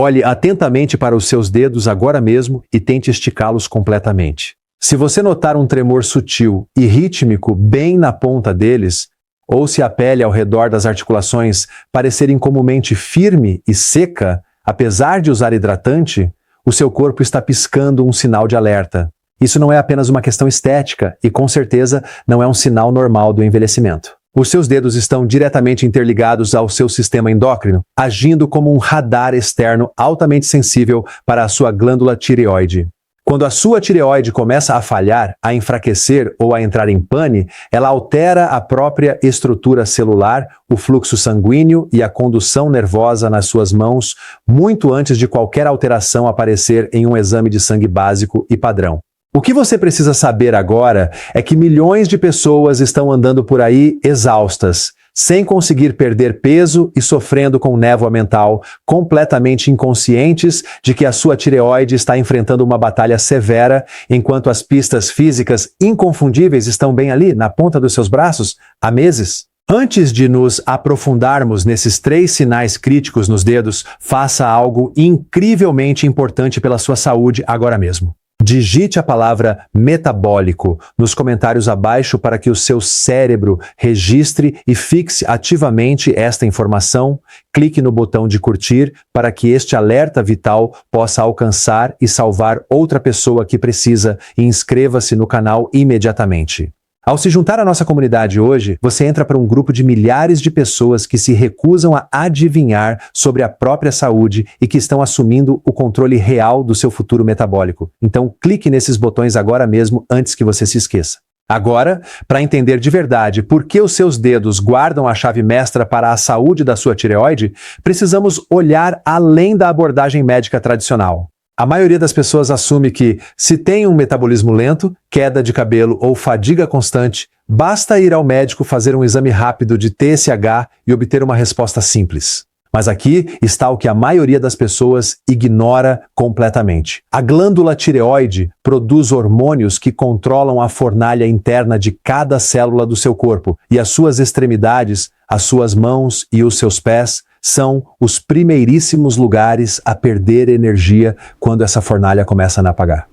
Olhe atentamente para os seus dedos agora mesmo e tente esticá-los completamente. Se você notar um tremor sutil e rítmico bem na ponta deles, ou se a pele ao redor das articulações parecer incomumente firme e seca, apesar de usar hidratante, o seu corpo está piscando um sinal de alerta. Isso não é apenas uma questão estética e, com certeza, não é um sinal normal do envelhecimento. Os seus dedos estão diretamente interligados ao seu sistema endócrino, agindo como um radar externo altamente sensível para a sua glândula tireoide. Quando a sua tireoide começa a falhar, a enfraquecer ou a entrar em pane, ela altera a própria estrutura celular, o fluxo sanguíneo e a condução nervosa nas suas mãos, muito antes de qualquer alteração aparecer em um exame de sangue básico e padrão. O que você precisa saber agora é que milhões de pessoas estão andando por aí exaustas, sem conseguir perder peso e sofrendo com névoa mental, completamente inconscientes de que a sua tireoide está enfrentando uma batalha severa, enquanto as pistas físicas inconfundíveis estão bem ali, na ponta dos seus braços, há meses. Antes de nos aprofundarmos nesses 3 sinais críticos nos dedos, faça algo incrivelmente importante pela sua saúde agora mesmo. Digite a palavra metabólico nos comentários abaixo para que o seu cérebro registre e fixe ativamente esta informação. Clique no botão de curtir para que este alerta vital possa alcançar e salvar outra pessoa que precisa, e inscreva-se no canal imediatamente. Ao se juntar à nossa comunidade hoje, você entra para um grupo de milhares de pessoas que se recusam a adivinhar sobre a própria saúde e que estão assumindo o controle real do seu futuro metabólico. Então, clique nesses botões agora mesmo antes que você se esqueça. Agora, para entender de verdade por que os seus dedos guardam a chave mestra para a saúde da sua tireoide, precisamos olhar além da abordagem médica tradicional. A maioria das pessoas assume que, se tem um metabolismo lento, queda de cabelo ou fadiga constante, basta ir ao médico fazer um exame rápido de TSH e obter uma resposta simples. Mas aqui está o que a maioria das pessoas ignora completamente. A glândula tireoide produz hormônios que controlam a fornalha interna de cada célula do seu corpo, e as suas extremidades, as suas mãos e os seus pés, são os primeiríssimos lugares a perder energia quando essa fornalha começa a apagar.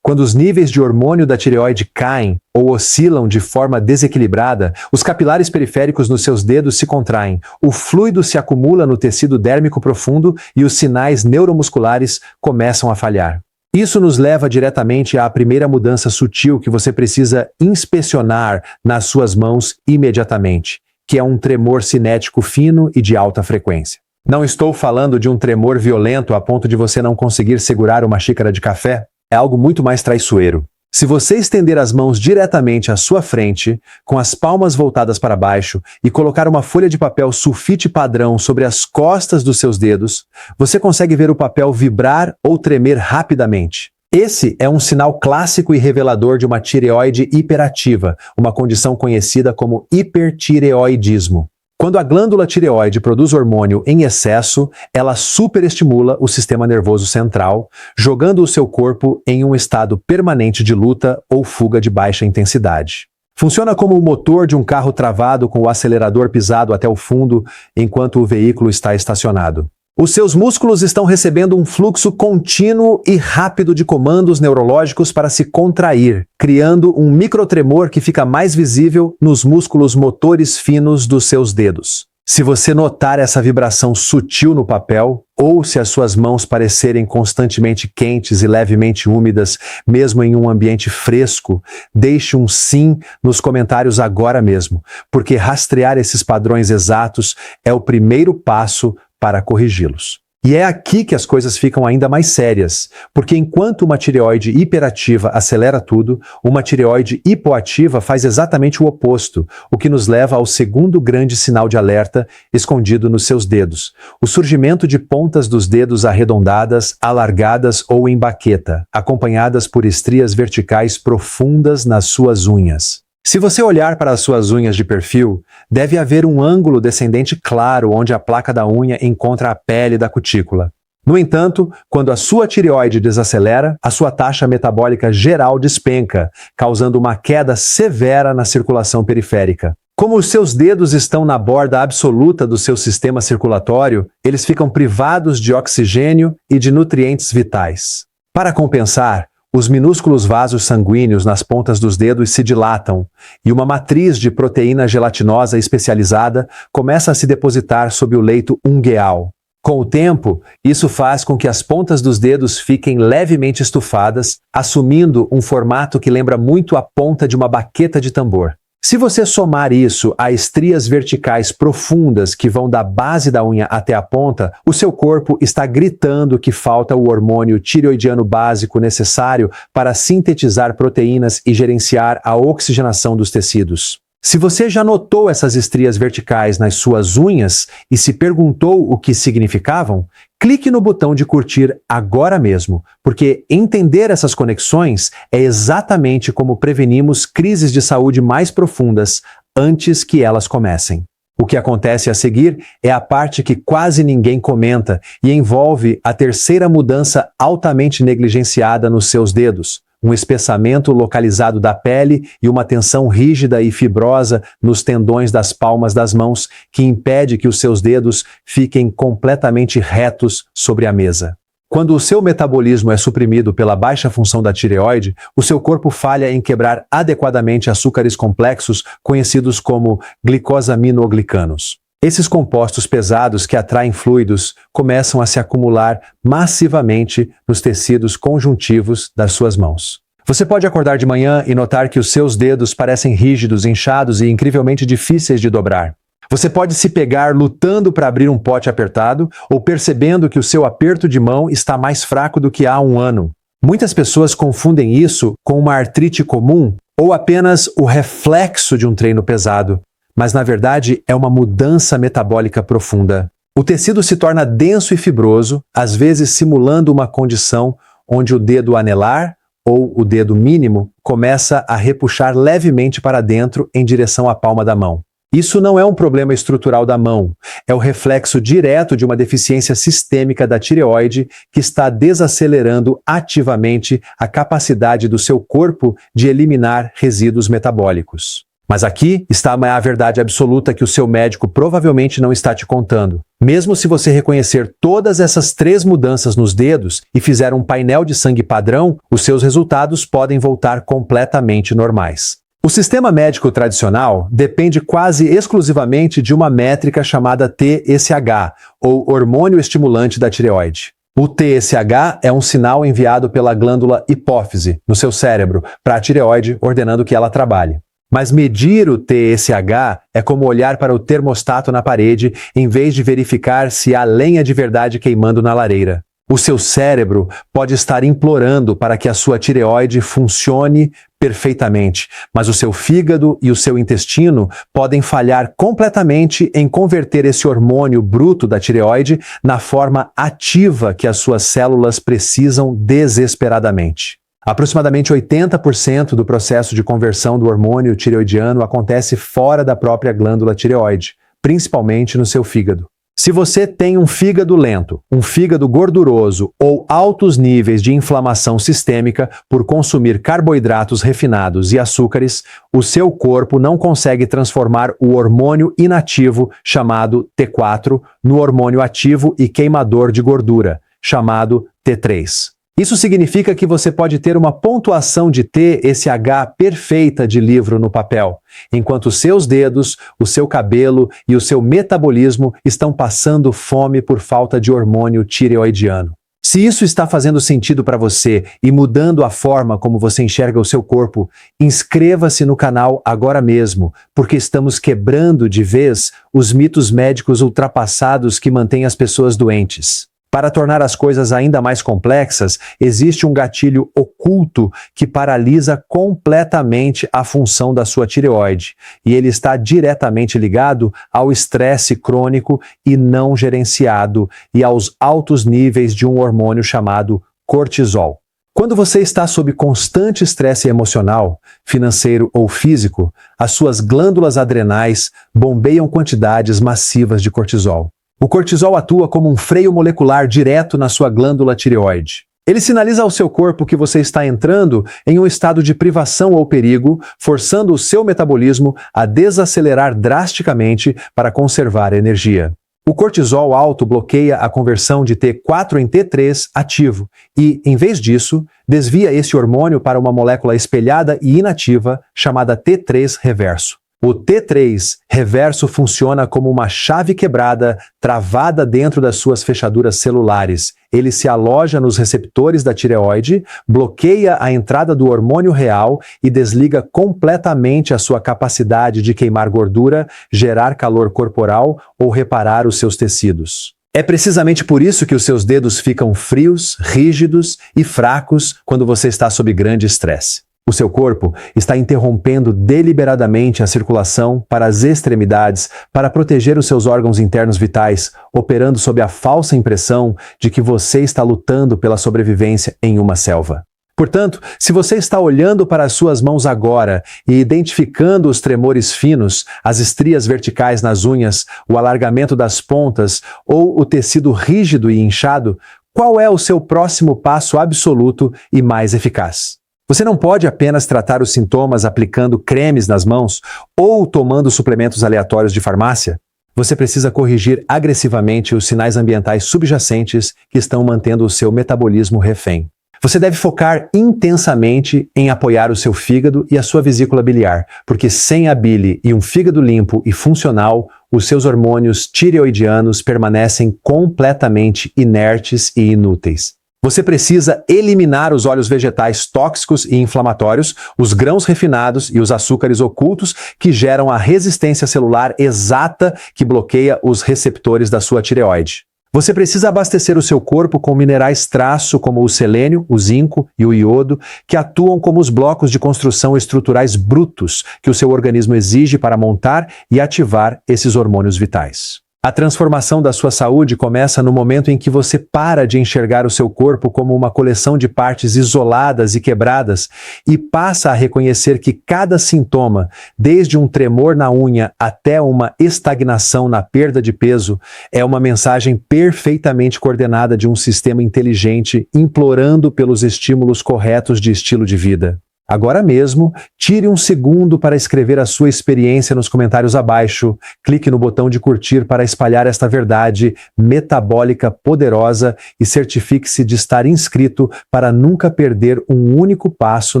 Quando os níveis de hormônio da tireoide caem ou oscilam de forma desequilibrada, os capilares periféricos nos seus dedos se contraem, o fluido se acumula no tecido dérmico profundo e os sinais neuromusculares começam a falhar. Isso nos leva diretamente à primeira mudança sutil que você precisa inspecionar nas suas mãos imediatamente, que é um tremor cinético fino e de alta frequência. Não estou falando de um tremor violento a ponto de você não conseguir segurar uma xícara de café. É algo muito mais traiçoeiro. Se você estender as mãos diretamente à sua frente, com as palmas voltadas para baixo, e colocar uma folha de papel sulfite padrão sobre as costas dos seus dedos, você consegue ver o papel vibrar ou tremer rapidamente. Esse é um sinal clássico e revelador de uma tireoide hiperativa, uma condição conhecida como hipertireoidismo. Quando a glândula tireoide produz hormônio em excesso, ela superestimula o sistema nervoso central, jogando o seu corpo em um estado permanente de luta ou fuga de baixa intensidade. Funciona como o motor de um carro travado com o acelerador pisado até o fundo enquanto o veículo está estacionado. Os seus músculos estão recebendo um fluxo contínuo e rápido de comandos neurológicos para se contrair, criando um microtremor que fica mais visível nos músculos motores finos dos seus dedos. Se você notar essa vibração sutil no papel, ou se as suas mãos parecerem constantemente quentes e levemente úmidas, mesmo em um ambiente fresco, deixe um sim nos comentários agora mesmo, porque rastrear esses padrões exatos é o primeiro passo para corrigi-los. E é aqui que as coisas ficam ainda mais sérias, porque enquanto uma tireoide hiperativa acelera tudo, uma tireoide hipoativa faz exatamente o oposto, o que nos leva ao segundo grande sinal de alerta escondido nos seus dedos: o surgimento de pontas dos dedos arredondadas, alargadas ou em baqueta, acompanhadas por estrias verticais profundas nas suas unhas. Se você olhar para as suas unhas de perfil, deve haver um ângulo descendente claro onde a placa da unha encontra a pele da cutícula. No entanto, quando a sua tireoide desacelera, a sua taxa metabólica geral despenca, causando uma queda severa na circulação periférica. Como os seus dedos estão na borda absoluta do seu sistema circulatório, eles ficam privados de oxigênio e de nutrientes vitais. Para compensar, os minúsculos vasos sanguíneos nas pontas dos dedos se dilatam e uma matriz de proteína gelatinosa especializada começa a se depositar sob o leito ungueal. Com o tempo, isso faz com que as pontas dos dedos fiquem levemente estufadas, assumindo um formato que lembra muito a ponta de uma baqueta de tambor. Se você somar isso a estrias verticais profundas que vão da base da unha até a ponta, o seu corpo está gritando que falta o hormônio tireoidiano básico necessário para sintetizar proteínas e gerenciar a oxigenação dos tecidos. Se você já notou essas estrias verticais nas suas unhas e se perguntou o que significavam, clique no botão de curtir agora mesmo, porque entender essas conexões é exatamente como prevenimos crises de saúde mais profundas antes que elas comecem. O que acontece a seguir é a parte que quase ninguém comenta e envolve a terceira mudança altamente negligenciada nos seus dedos. Um espessamento localizado da pele e uma tensão rígida e fibrosa nos tendões das palmas das mãos que impede que os seus dedos fiquem completamente retos sobre a mesa. Quando o seu metabolismo é suprimido pela baixa função da tireoide, o seu corpo falha em quebrar adequadamente açúcares complexos conhecidos como glicosaminoglicanos. Esses compostos pesados que atraem fluidos começam a se acumular massivamente nos tecidos conjuntivos das suas mãos. Você pode acordar de manhã e notar que os seus dedos parecem rígidos, inchados e incrivelmente difíceis de dobrar. Você pode se pegar lutando para abrir um pote apertado ou percebendo que o seu aperto de mão está mais fraco do que há um ano. Muitas pessoas confundem isso com uma artrite comum ou apenas o reflexo de um treino pesado. Mas, na verdade, é uma mudança metabólica profunda. O tecido se torna denso e fibroso, às vezes simulando uma condição onde o dedo anelar, ou o dedo mínimo, começa a repuxar levemente para dentro em direção à palma da mão. Isso não é um problema estrutural da mão, é o reflexo direto de uma deficiência sistêmica da tireoide que está desacelerando ativamente a capacidade do seu corpo de eliminar resíduos metabólicos. Mas aqui está a verdade absoluta que o seu médico provavelmente não está te contando. Mesmo se você reconhecer todas essas 3 mudanças nos dedos e fizer um painel de sangue padrão, os seus resultados podem voltar completamente normais. O sistema médico tradicional depende quase exclusivamente de uma métrica chamada TSH, ou hormônio estimulante da tireoide. O TSH é um sinal enviado pela glândula hipófise, no seu cérebro, para a tireoide, ordenando que ela trabalhe. Mas medir o TSH é como olhar para o termostato na parede em vez de verificar se há lenha de verdade queimando na lareira. O seu cérebro pode estar implorando para que a sua tireoide funcione perfeitamente, mas o seu fígado e o seu intestino podem falhar completamente em converter esse hormônio bruto da tireoide na forma ativa que as suas células precisam desesperadamente. Aproximadamente 80% do processo de conversão do hormônio tireoidiano acontece fora da própria glândula tireoide, principalmente no seu fígado. Se você tem um fígado lento, um fígado gorduroso ou altos níveis de inflamação sistêmica por consumir carboidratos refinados e açúcares, o seu corpo não consegue transformar o hormônio inativo, chamado T4, no hormônio ativo e queimador de gordura, chamado T3. Isso significa que você pode ter uma pontuação de TSH perfeita de livro no papel, enquanto os seus dedos, o seu cabelo e o seu metabolismo estão passando fome por falta de hormônio tireoidiano. Se isso está fazendo sentido para você e mudando a forma como você enxerga o seu corpo, inscreva-se no canal agora mesmo, porque estamos quebrando de vez os mitos médicos ultrapassados que mantêm as pessoas doentes. Para tornar as coisas ainda mais complexas, existe um gatilho oculto que paralisa completamente a função da sua tireoide, e ele está diretamente ligado ao estresse crônico e não gerenciado e aos altos níveis de um hormônio chamado cortisol. Quando você está sob constante estresse emocional, financeiro ou físico, as suas glândulas adrenais bombeiam quantidades massivas de cortisol. O cortisol atua como um freio molecular direto na sua glândula tireoide. Ele sinaliza ao seu corpo que você está entrando em um estado de privação ou perigo, forçando o seu metabolismo a desacelerar drasticamente para conservar energia. O cortisol alto bloqueia a conversão de T4 em T3 ativo e, em vez disso, desvia esse hormônio para uma molécula espelhada e inativa chamada T3 reverso. O T3 reverso funciona como uma chave quebrada, travada dentro das suas fechaduras celulares. Ele se aloja nos receptores da tireoide, bloqueia a entrada do hormônio real e desliga completamente a sua capacidade de queimar gordura, gerar calor corporal ou reparar os seus tecidos. É precisamente por isso que os seus dedos ficam frios, rígidos e fracos quando você está sob grande estresse. O seu corpo está interrompendo deliberadamente a circulação para as extremidades para proteger os seus órgãos internos vitais, operando sob a falsa impressão de que você está lutando pela sobrevivência em uma selva. Portanto, se você está olhando para as suas mãos agora e identificando os tremores finos, as estrias verticais nas unhas, o alargamento das pontas ou o tecido rígido e inchado, qual é o seu próximo passo absoluto e mais eficaz? Você não pode apenas tratar os sintomas aplicando cremes nas mãos ou tomando suplementos aleatórios de farmácia. Você precisa corrigir agressivamente os sinais ambientais subjacentes que estão mantendo o seu metabolismo refém. Você deve focar intensamente em apoiar o seu fígado e a sua vesícula biliar, porque sem a bile e um fígado limpo e funcional, os seus hormônios tireoidianos permanecem completamente inertes e inúteis. Você precisa eliminar os óleos vegetais tóxicos e inflamatórios, os grãos refinados e os açúcares ocultos que geram a resistência celular exata que bloqueia os receptores da sua tireoide. Você precisa abastecer o seu corpo com minerais traço como o selênio, o zinco e o iodo, que atuam como os blocos de construção estruturais brutos que o seu organismo exige para montar e ativar esses hormônios vitais. A transformação da sua saúde começa no momento em que você para de enxergar o seu corpo como uma coleção de partes isoladas e quebradas e passa a reconhecer que cada sintoma, desde um tremor na unha até uma estagnação na perda de peso, é uma mensagem perfeitamente coordenada de um sistema inteligente implorando pelos estímulos corretos de estilo de vida. Agora mesmo, tire um segundo para escrever a sua experiência nos comentários abaixo, clique no botão de curtir para espalhar esta verdade metabólica poderosa e certifique-se de estar inscrito para nunca perder um único passo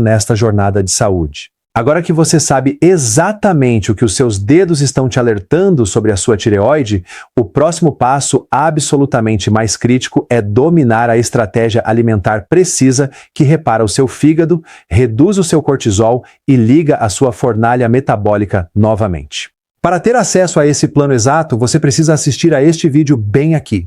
nesta jornada de saúde. Agora que você sabe exatamente o que os seus dedos estão te alertando sobre a sua tireoide, o próximo passo absolutamente mais crítico é dominar a estratégia alimentar precisa que repara o seu fígado, reduz o seu cortisol e liga a sua fornalha metabólica novamente. Para ter acesso a esse plano exato, você precisa assistir a este vídeo bem aqui.